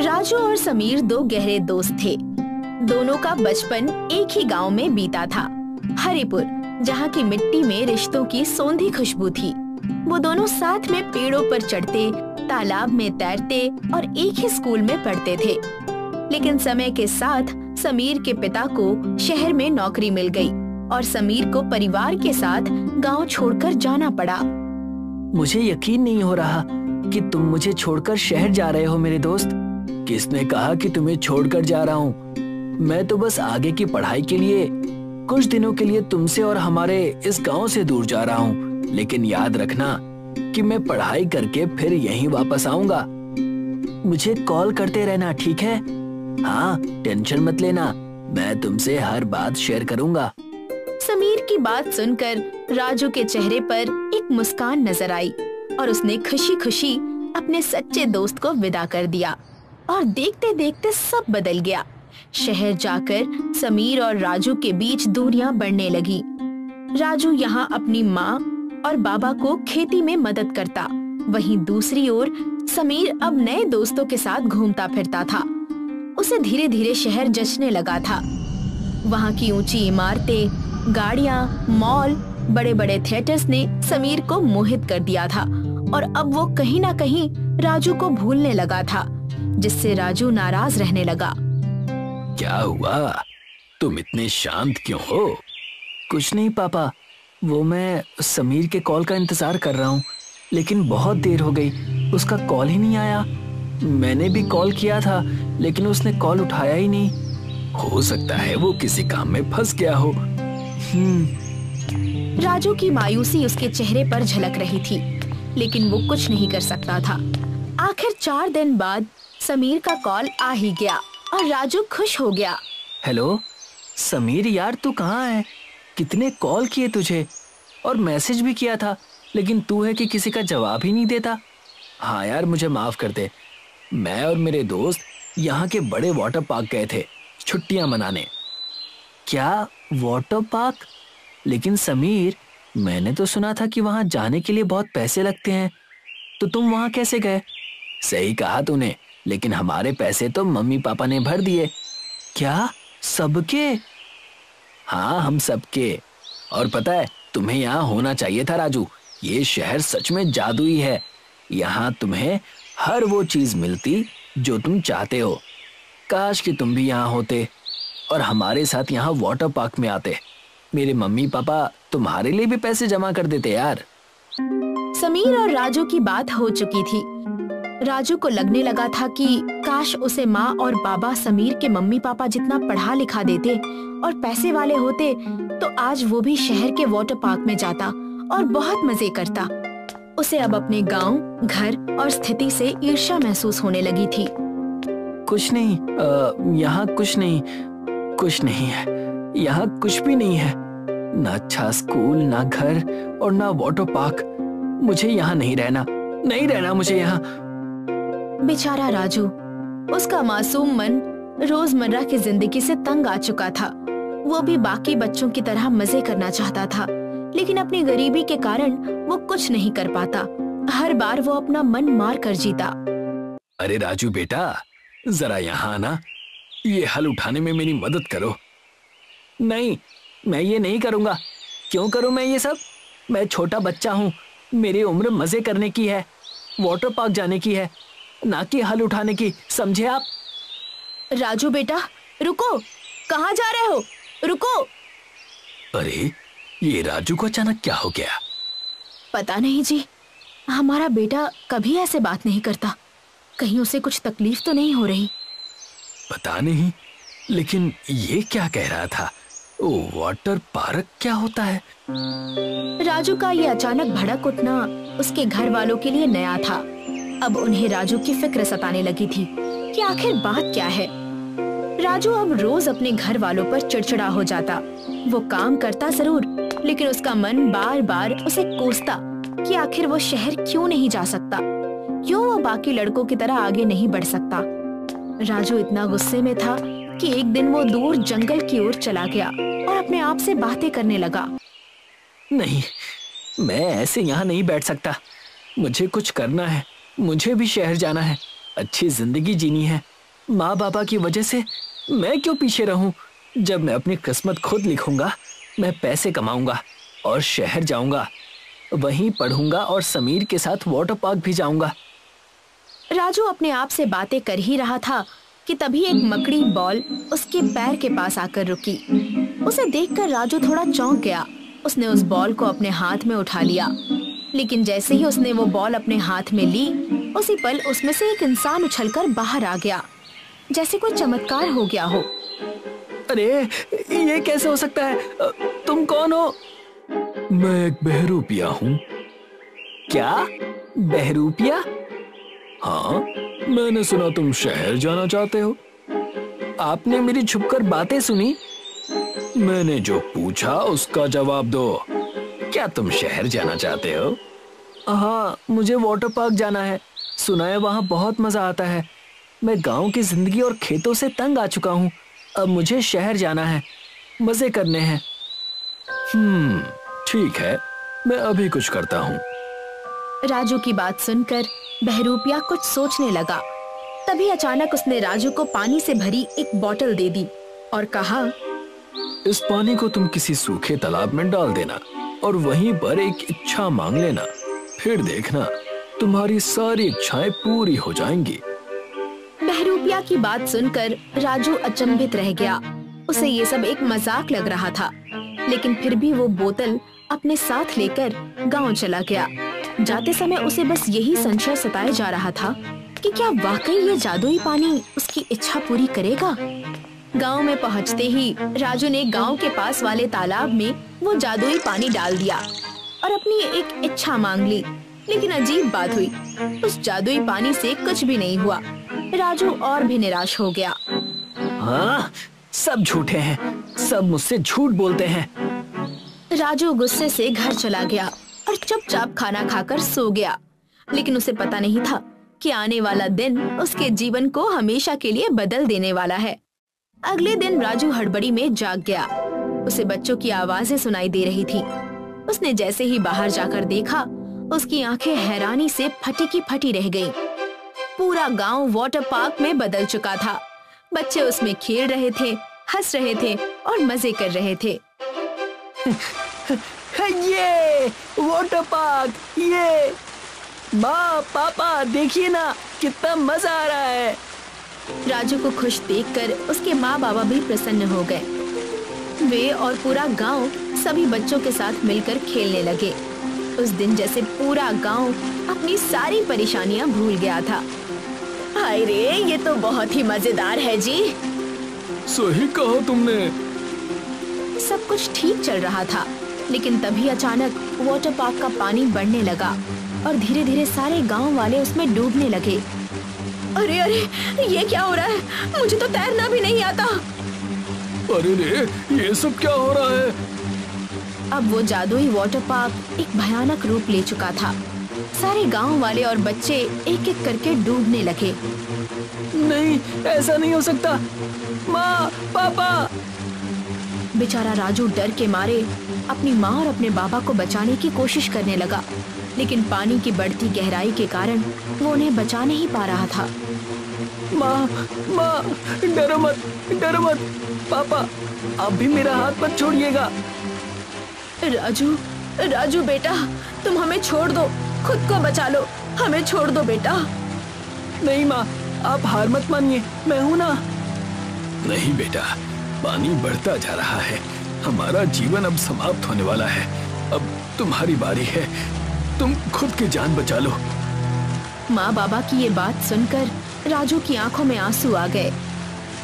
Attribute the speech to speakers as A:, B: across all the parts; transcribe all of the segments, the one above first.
A: राजू और समीर दो गहरे दोस्त थे। दोनों का बचपन एक ही गांव में बीता था, हरिपुर, जहां की मिट्टी में रिश्तों की सौंधी खुशबू थी। वो दोनों साथ में पेड़ों पर चढ़ते, तालाब में तैरते और एक ही स्कूल में पढ़ते थे। लेकिन समय के साथ समीर के पिता को शहर में नौकरी मिल गई और समीर को परिवार के साथ गांव छोड़कर जाना पड़ा।
B: मुझे यकीन नहीं हो रहा कि तुम मुझे छोड़कर शहर जा रहे हो मेरे दोस्त। किसने कहा कि तुम्हें छोड़कर जा रहा हूँ? मैं तो बस आगे की पढ़ाई के लिए कुछ दिनों के लिए तुमसे और हमारे इस गांव से दूर जा रहा हूँ। लेकिन याद रखना कि मैं पढ़ाई करके फिर यहीं वापस आऊंगा। मुझे कॉल करते रहना, ठीक है? हाँ, टेंशन मत लेना, मैं तुमसे हर बात शेयर करूंगा।
A: समीर की बात सुनकर राजू के चेहरे पर एक मुस्कान नजर आई और उसने खुशी खुशी अपने सच्चे दोस्त को विदा कर दिया। और देखते देखते सब बदल गया। शहर जाकर समीर और राजू के बीच दूरियां बढ़ने लगी। राजू यहाँ अपनी माँ और बाबा को खेती में मदद करता, वहीं दूसरी ओर समीर अब नए दोस्तों के साथ घूमता फिरता था। उसे धीरे धीरे शहर जचने लगा था। वहाँ की ऊंची इमारतें, गाड़ियाँ, मॉल, बड़े बड़े थिएटर्स ने समीर को मोहित कर दिया था और अब वो कहीं ना कहीं राजू को भूलने लगा था, जिससे राजू नाराज रहने लगा।
B: क्या हुआ? तुम इतने शांत क्यों हो? कुछ नहीं पापा, वो मैं समीर के कॉल का इंतजार कर रहा हूँ, लेकिन बहुत देर हो गई, उसका कॉल ही नहीं आया। मैंने भी कॉल किया था, लेकिन उसने कॉल उठाया ही नहीं। हो सकता है वो किसी काम में फंस गया हो।
A: राजू की मायूसी उसके चेहरे पर झलक रही थी, लेकिन वो कुछ नहीं कर सकता था। आखिर 4 दिन बाद समीर का कॉल आ ही गया और राजू खुश हो गया।
B: हेलो समीर यार, तू कहाँ है? कितने कॉल किए तुझे और मैसेज भी किया था, लेकिन तू है कि किसी का जवाब ही नहीं देता। हाँ यार, मुझे माफ कर दे। मैं और मेरे दोस्त यहाँ के बड़े वाटर पार्क गए थे छुट्टियां मनाने। क्या वाटर पार्क? लेकिन समीर, मैंने तो सुना था कि वहां जाने के लिए बहुत पैसे लगते हैं, तो तुम वहां कैसे गए? सही कहा तूने, लेकिन हमारे पैसे तो मम्मी पापा ने भर दिए। क्या, सबके? हाँ, हम सबके। और पता है, तुम्हें यहाँ होना चाहिए था राजू। ये शहर सच में जादुई है। यहाँ तुम्हें हर वो चीज मिलती जो तुम चाहते हो। काश कि तुम भी यहाँ होते और हमारे साथ यहाँ वाटर पार्क में आते। मेरे मम्मी पापा तुम्हारे लिए भी पैसे जमा कर देते यार।
A: समीर और राजू की बात हो चुकी थी। राजू को लगने लगा था कि काश उसे माँ और बाबा समीर के मम्मी पापा जितना पढ़ा लिखा देते और पैसे वाले होते, तो आज वो भी शहर के वाटर पार्क में जाता और बहुत मजे करता। उसे अब अपने गांव, घर और स्थिति से ईर्ष्या महसूस होने लगी थी।
B: कुछ नहीं, यहाँ कुछ नहीं है। यहाँ कुछ भी नहीं है। ना अच्छा स्कूल, ना घर और ना वाटर पार्क। मुझे यहाँ नहीं रहना मुझे यहाँ।
A: बेचारा राजू, उसका मासूम मन रोजमर्रा की जिंदगी से तंग आ चुका था। वो भी बाकी बच्चों की तरह मजे करना चाहता था, लेकिन अपनी गरीबी के कारण वो कुछ नहीं कर पाता। हर बार वो अपना मन मार कर जीता।
B: अरे राजू बेटा, जरा यहाँ आना, ये हल उठाने में मेरी मदद करो। नहीं, मैं ये नहीं करूँगा। क्यों करूँ मैं ये सब? मैं छोटा बच्चा हूँ, मेरी उम्र मजे करने की है, वाटर पार्क जाने की है, ना कि हल उठाने की, समझे आप?
A: राजू बेटा, रुको, कहाँ जा रहे हो? रुको।
B: अरे, ये राजू को अचानक क्या हो गया?
A: पता नहीं जी, हमारा बेटा कभी ऐसे बात नहीं करता। कहीं उसे कुछ तकलीफ तो नहीं हो रही?
B: पता नहीं, लेकिन ये क्या कह रहा था? वाटर पार्क क्या होता है?
A: राजू का ये अचानक भड़क उठना उसके घर वालों के लिए नया था। अब उन्हें राजू की फिक्र सताने लगी थी कि आखिर बात क्या है। राजू अब रोज अपने घर वालों पर चिड़चिड़ा हो जाता। वो काम करता जरूर, लेकिन उसका मन बार बार उसे कोसता कि आखिर वो शहर क्यों नहीं जा सकता, क्यों वो बाकी लड़कों की तरह आगे नहीं बढ़ सकता। राजू इतना गुस्से में था कि एक दिन वो दूर जंगल की ओर चला गया और अपने आप से बातें करने लगा।
B: नहीं, मैं ऐसे यहाँ नहीं बैठ सकता। मुझे कुछ करना है, मुझे भी शहर जाना है। अच्छी जिंदगी जीनी है। माँ बाबा की वजह से मैं क्यों पीछे रहूं? जब मैं अपनी किस्मत खुद लिखूंगा, मैं पैसे कमाऊंगा और शहर जाऊंगा, वहीं पढ़ूंगा और समीर के साथ वाटर पार्क भी जाऊंगा।
A: राजू अपने आप से बातें कर ही रहा था कि तभी एक मकड़ी बॉल उसके पैर के पास आकर रुकी। उसे देखकर राजू थोड़ा चौंक गया। उसने उस बॉल को अपने हाथ में उठा लिया, लेकिन जैसे ही उसने वो बॉल अपने हाथ में ली, उसी पल उसमें से एक इंसान उछलकर बाहर आ गया, जैसे कोई चमत्कार हो गया हो।
B: अरे ये कैसे हो सकता है? तुम कौन हो? मैं एक बहरूपिया हूँ। क्या बहरूपिया? हाँ, मैंने सुना तुम शहर जाना चाहते हो। आपने मेरी छुपकर बातें सुनी? मैंने जो पूछा उसका जवाब दो। क्या तुम शहर जाना चाहते हो? हाँ, मुझे वाटर पार्क जाना है। सुना है वहाँ बहुत मजा आता है। मैं गांव की जिंदगी और खेतों से तंग आ चुका हूँ। अब मुझे शहर जाना है, मजे करने हैं। ठीक है, मैं अभी कुछ करता हूँ।
A: राजू की बात सुनकर बहरूपिया कुछ सोचने लगा। तभी अचानक उसने राजू को पानी से भरी एक बोतल दे दी और कहा,
B: इस पानी को तुम किसी सूखे तालाब में डाल देना और वहीं पर एक इच्छा मांग लेना। फिर देखना तुम्हारी सारी इच्छाएं पूरी हो जाएंगी।
A: बहरूपिया की बात सुनकर राजू अचंभित रह गया। उसे ये सब एक मजाक लग रहा था, लेकिन फिर भी वो बोतल अपने साथ लेकर गांव चला गया। जाते समय उसे बस यही संशय सताए जा रहा था कि क्या वाकई ये जादुई पानी उसकी इच्छा पूरी करेगा। गांव में पहुंचते ही राजू ने गांव के पास वाले तालाब में वो जादुई पानी डाल दिया और अपनी एक इच्छा मांग ली। लेकिन अजीब बात हुई, उस जादुई पानी से कुछ भी नहीं हुआ। राजू और भी निराश हो गया।
B: हाँ, सब झूठे हैं, सब मुझसे झूठ बोलते हैं।
A: राजू गुस्से से घर चला गया और चुपचाप खाना खाकर सो गया। लेकिन उसे पता नहीं था कि आने वाला दिन उसके जीवन को हमेशा के लिए बदल देने वाला है। अगले दिन राजू हड़बड़ी में जाग गया। उसे बच्चों की आवाजें सुनाई दे रही थी। उसने जैसे ही बाहर जाकर देखा, उसकी आंखें हैरानी से फटी की फटी रह गईं। पूरा गांव वाटर पार्क में बदल चुका था। बच्चे उसमें खेल रहे थे, हंस रहे थे और मजे कर रहे थे।
B: ये वाटर पार्क, ये माँ पापा देखिए ना, कितना मजा आ रहा है।
A: राजू को खुश देखकर उसके माँ बाबा भी प्रसन्न हो गए। वे और पूरा गांव सभी बच्चों के साथ मिलकर खेलने लगे। उस दिन जैसे पूरा गांव अपनी सारी परेशानियां भूल गया था। हाय रे, ये तो बहुत ही मजेदार है जी।
B: सही कहा तुमने।
A: सब कुछ ठीक चल रहा था, लेकिन तभी अचानक वाटर पार्क का पानी बढ़ने लगा और धीरे धीरे सारे गांव वाले उसमें डूबने लगे। अरे अरे, ये क्या हो रहा है? मुझे तो तैरना भी नहीं आता।
B: अरे रे, ये सब क्या हो रहा है?
A: अब वो जादुई वाटर पार्क एक भयानक रूप ले चुका था। सारे गांव वाले और बच्चे एक एक करके डूबने लगे।
B: नहीं, ऐसा नहीं हो सकता। माँ, पापा।
A: बेचारा राजू डर के मारे अपनी माँ और अपने बाबा को बचाने की कोशिश करने लगा, लेकिन पानी की बढ़ती गहराई के कारण वो उन्हें बचा नहीं पा रहा था।
B: माँ, माँ, डरो मत, डरो मत। पापा, आप भी मेरा हाथ मत छोड़िएगा।
A: राजू, राजू बेटा, तुम हमें छोड़ दो, खुद को बचा लो, हमें छोड़ दो बेटा।
B: नहीं माँ, आप हार मत मानिए, मैं हूँ ना। नहीं बेटा, पानी बढ़ता जा रहा है, हमारा जीवन अब समाप्त होने वाला है। अब तुम्हारी बारी है, तुम खुद की जान बचा लो।
A: माँ बाबा की ये बात सुनकर राजू की आंखों में आंसू आ गए।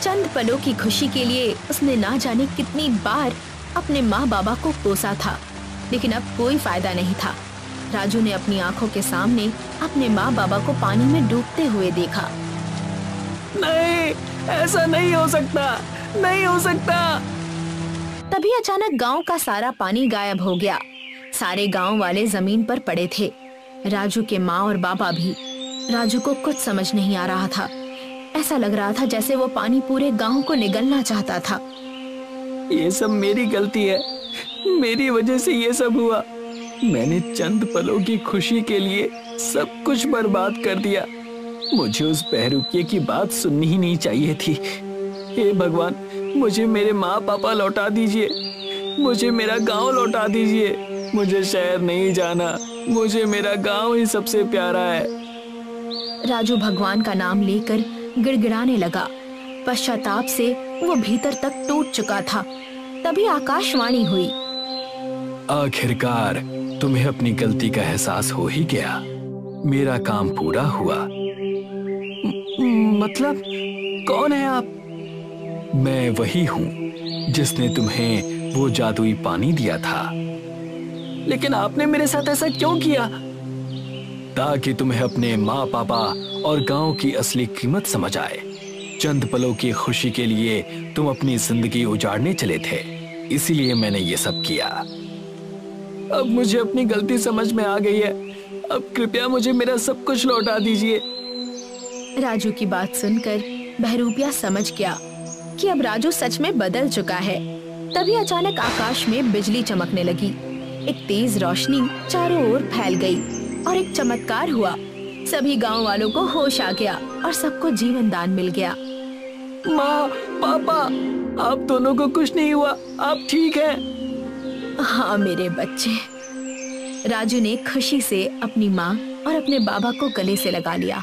A: चंद पलों की खुशी के लिए उसने ना जाने कितनी बार अपने माँ बाबा को कोसा था, लेकिन अब कोई फायदा नहीं था। राजू ने अपनी आंखों के सामने अपने माँ बाबा को पानी में डूबते हुए देखा।
B: नहीं, ऐसा नहीं हो सकता, नहीं हो सकता।
A: तभी अचानक गांव का सारा पानी गायब हो गया। सारे गांव वाले जमीन पर पड़े थे, राजू के माँ और बाबा भी। राजू को कुछ समझ नहीं आ रहा था। ऐसा लग रहा था जैसे वो पानी पूरे गांव को निगलना चाहता था।
B: ये सब मेरी गलती है, मेरी वजह से ये सब हुआ। मैंने चंद पलों की खुशी के लिए सब कुछ बर्बाद कर दिया। मुझे उस बहरूपिये की बात सुननी ही नहीं चाहिए थी। हे भगवान, मुझे मेरे माँ पापा लौटा दीजिए, मुझे मेरा गांव लौटा दीजिए। मुझे शहर नहीं जाना, मुझे मेरा गांव ही सबसे प्यारा है।
A: राजू भगवान का नाम लेकर गिड़गिड़ाने लगा। पश्चाताप से वो भीतर तक टूट चुका था। तभी आकाशवाणी हुई।
B: आखिरकार तुम्हें अपनी गलती का एहसास हो ही गया। मेरा काम पूरा हुआ। मतलब कौन है आप? मैं वही हूँ जिसने तुम्हें वो जादुई पानी दिया था। लेकिन आपने मेरे साथ ऐसा क्यों किया? ताकि तुम्हें अपने माँ पापा और गांव की असली कीमत समझ आए। चंद पलों की खुशी के लिए तुम अपनी जिंदगी उजाड़ने चले थे, इसीलिए मैंने ये सब किया। अब मुझे अपनी गलती समझ में आ गई है। अब कृपया मुझे मेरा सब कुछ लौटा दीजिए।
A: राजू की बात सुनकर बहरूपिया समझ गया कि अब राजू सच में बदल चुका है। तभी अचानक आकाश में बिजली चमकने लगी। एक तेज रोशनी चारों ओर फैल गई और एक चमत्कार हुआ। सभी गांव वालों को होश आ गया और सबको जीवन दान मिल गया।
B: माँ, पापा, आप दोनों को कुछ नहीं हुआ, आप ठीक हैं?
A: हाँ मेरे बच्चे। राजू ने खुशी से अपनी माँ और अपने बाबा को गले से लगा लिया।